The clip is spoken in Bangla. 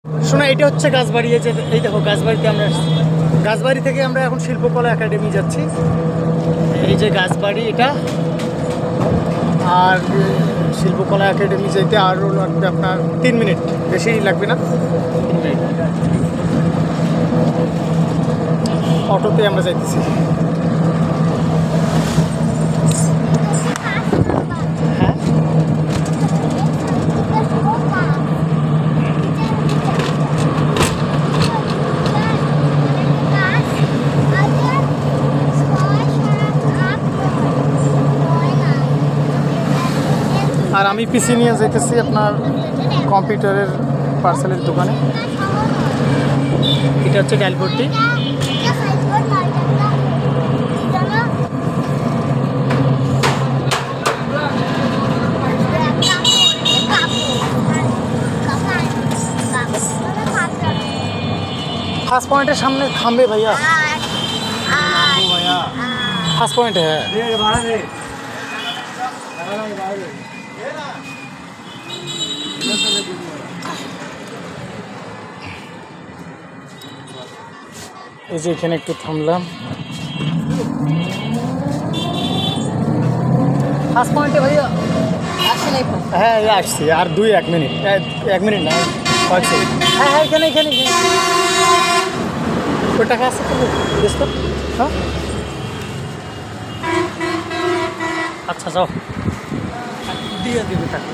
শোনা, এটা হচ্ছে গাছবাড়ি। এই দেখো গাছবাড়িতে আমরা আসছি। গাছবাড়ি থেকে আমরা এখন শিল্পকলা একাডেমি যাচ্ছি। এই যে গাছবাড়ি এটা। আর শিল্পকলা একাডেমি যেতে আরও লাগবে আপনার 3 মিনিট, বেশি লাগবে না, 3 মিনিট। অটোতে আমরা যাইতেছি। হ্যাঁ, আর আমি পিসি নিয়ে যাইতেছি আপনার কম্পিউটারের পার্সেলের দোকানে। এটা হচ্ছে ডালভর্তি। ফার্স্ট পয়েন্টের সামনে থামবে ভাইয়া। ফার্স্ট পয়েন্টে হ্যাঁ। এই যে এখানে একটু থামলাম। ফার্স্ট পয়েন্টে ভাইয়া আসেন। হ্যাঁ আসছি, আর 1 মিনিট, 1 মিনিট না, কয়েক সেকেন্ড। হ্যাঁ হ্যাঁ, এখানে এখানে ওই টাকা আছে তো বেশ। হ্যাঁ আচ্ছা, যাও দিয়ে দেবে টাকা।